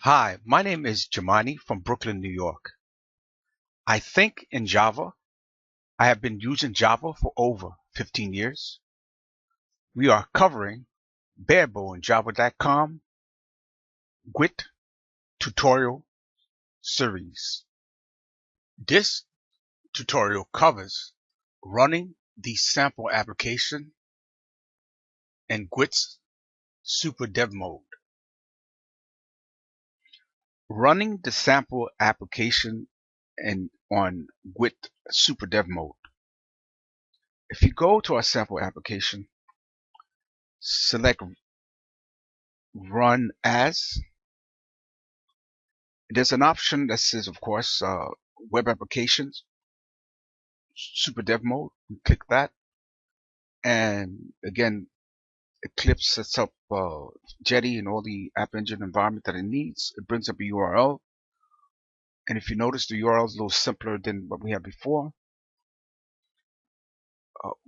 Hi, my name is Jamani from Brooklyn, New York. I think in Java. I have been using Java for over 15 years. We are covering Barebones Java.com GWT tutorial series. This tutorial covers running the sample application in GWT's Super Dev mode. Running the sample application on GWT Super Dev mode. If you go to our sample application, select Run As. There's an option that says, of course, Web Applications, Super Dev Mode. We click that, and again, Eclipse sets up Jetty and all the App Engine environment that it needs. It brings up a URL, and if you notice, the URL is a little simpler than what we had before.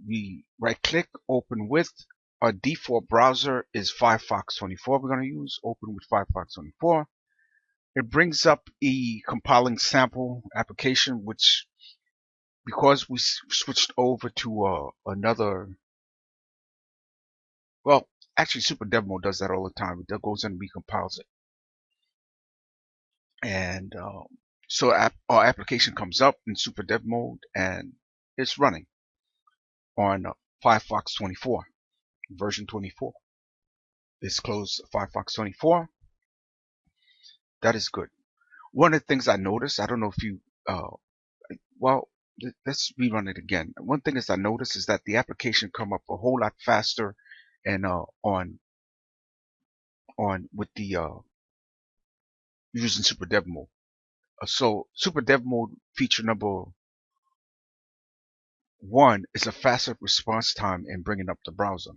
We right-click, open with. Our default browser is Firefox 24. We're going to use open with Firefox 24. It brings up a compiling sample application, which, because we switched over to another, well, actually Super Dev Mode does that all the time. It goes and recompiles it. And so our application comes up in Super Dev Mode and it's running on Firefox 24, version 24. Let's close Firefox 24. That is good. One of the things I noticed, I don't know if you, well, let's rerun it again. One thing I noticed is that the application come up a whole lot faster and on with the using Super Dev Mode. So Super Dev Mode feature number 1 is a faster response time in bringing up the browser.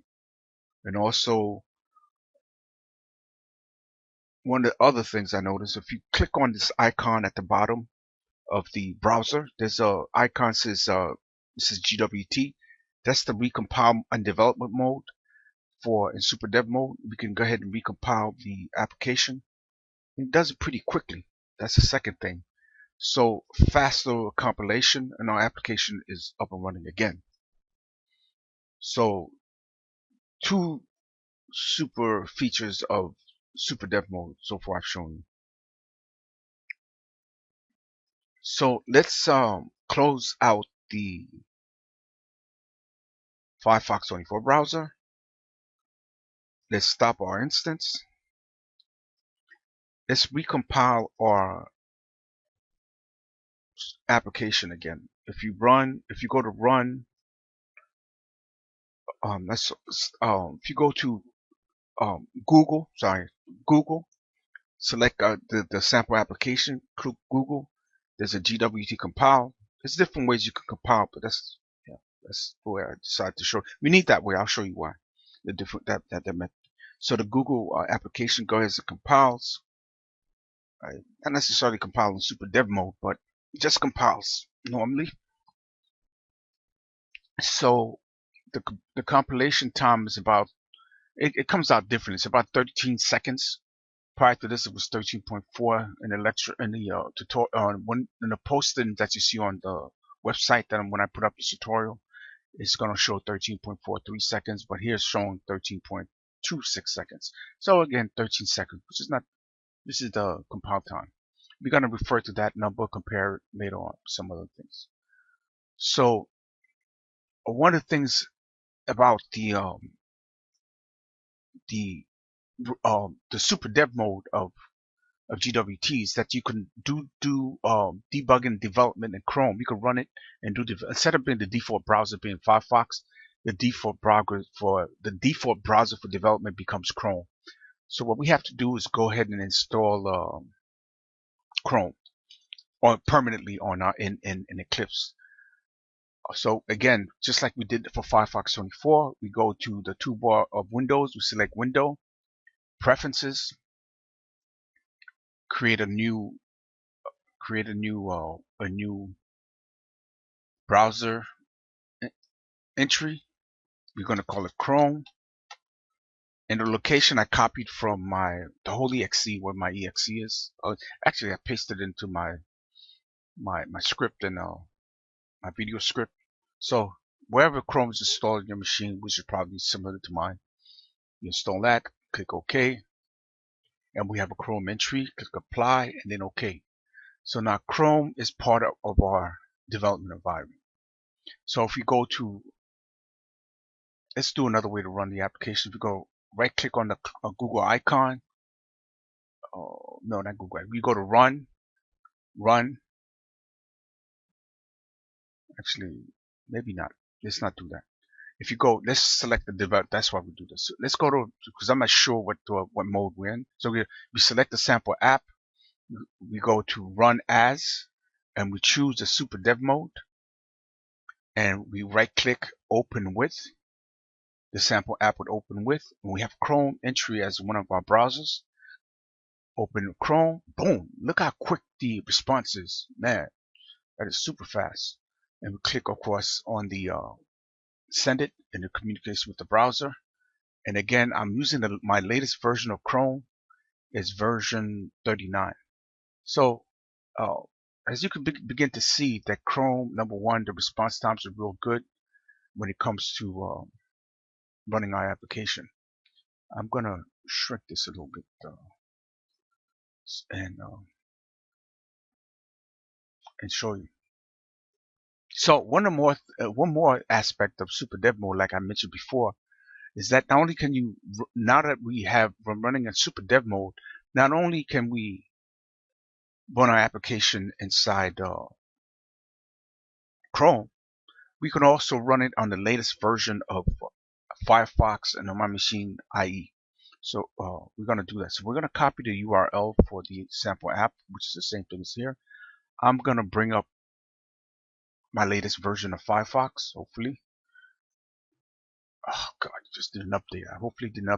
And also, one of the other things I noticed, if you click on this icon at the bottom of the browser, there's a icon says this is GWT. That's the recompile and development mode. In Super Dev Mode, we can go ahead and recompile the application. It does it pretty quickly. That's the second thing. So faster compilation, and our application is up and running again. So two super features of Super Dev Mode so far I've shown you. So let's close out the Firefox 24 browser. Let's stop our instance. Let's recompile our application again. If you go to run, if you go to Google, select the sample application, click Google. There's a GWT compile. There's different ways you can compile, but that's the way I decided to show. We need that way. I'll show you why. The different that method. So the Google application goes and compiles. Right? Not necessarily compile in Super Dev Mode, but it just compiles normally. So the compilation time is about, it comes out different. It's about 13 seconds. Prior to this, it was 13.4 in the lecture, in the tutorial, in the posting that you see on the website. That when I put up the tutorial, it's going to show 13.43 seconds, but here it's showing 13.26 seconds. So again, 13 seconds, which is not. This is the compile time. We're going to refer to that number, compare it later on, some other things. So one of the things about the Super Dev mode of GWT is that you can do debugging development in Chrome. You can run it and do instead of being the default browser being Firefox, the default browser for development becomes Chrome. So what we have to do is go ahead and install Chrome permanently on our in Eclipse. So again, just like we did for Firefox 24, we go to the toolbar of Windows, we select Window, Preferences, create a new browser entry. We're going to call it Chrome, And the location I copied from the whole exe where my exe is. Actually, I pasted it into my script and my video script. So wherever Chrome is installed in your machine, which is probably similar to mine, you install that, click OK, and we have a Chrome entry. Click Apply, and then OK. So now Chrome is part of our development environment. So if we go to, let's do another way to run the application. If we go right click on the Google icon, no, not Google, we go to run, actually, maybe not, let's not do that. If you go, let's select the develop, that's why we do this. So let's go to, because I'm not sure what mode we're in. So we select the sample app, we go to run as, and we choose the super dev mode, and we right click open with. The sample app would open with, and we have Chrome entry as one of our browsers. Open Chrome, boom, look how quick the response is. Man, that is super fast. And we click, of course, on the send it, and it communicates with the browser. And again, I'm using my latest version of Chrome is version 39. So as you can begin to see that Chrome, number one, the response times are real good when it comes to running our application. I'm gonna shrink this a little bit and show you. So one more aspect of Super Dev Mode, like I mentioned before, is that not only can you, now that we're running in Super Dev Mode, not only can we run our application inside Chrome, we can also run it on the latest version of Firefox and on my machine IE. So we're going to do that. So we're going to copy the URL for the sample app, which is the same thing as here. I'm going to bring up my latest version of Firefox, hopefully. Oh God, it just didn't update. I hopefully didn't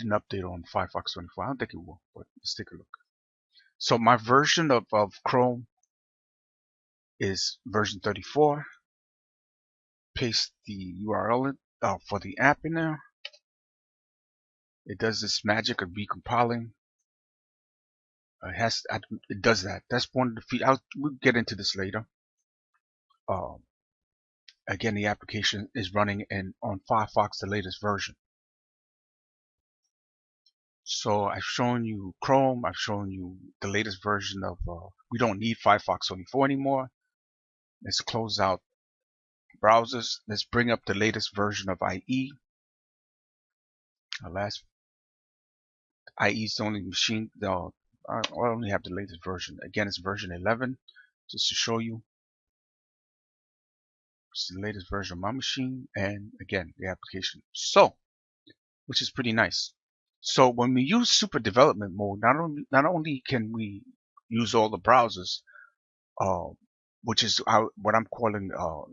update on Firefox 24. I don't think it will, but let's take a look. So my version of Chrome is version 34. Paste the URL for the app in there. It does this magic of recompiling. It does that. That's one of the features. We'll get into this later. Again, the application is running on Firefox, the latest version. So I've shown you Chrome. I've shown you the latest version of. We don't need Firefox 24 anymore. Let's close out browsers. Let's bring up the latest version of IE. IE is the only machine. I only have the latest version. Again, it's version 11, just to show you. It's the latest version of my machine, and again, the application. So, which is pretty nice. So when we use super development mode, not only can we use all the browsers, which is what I'm calling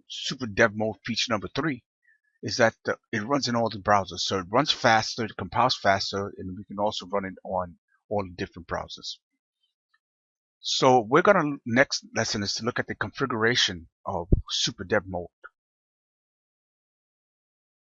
super dev mode feature number 3, is that it runs in all the browsers. So it runs faster, it compiles faster, and we can also run it on all the different browsers. So we're gonna, next lesson is to look at the configuration of super dev mode.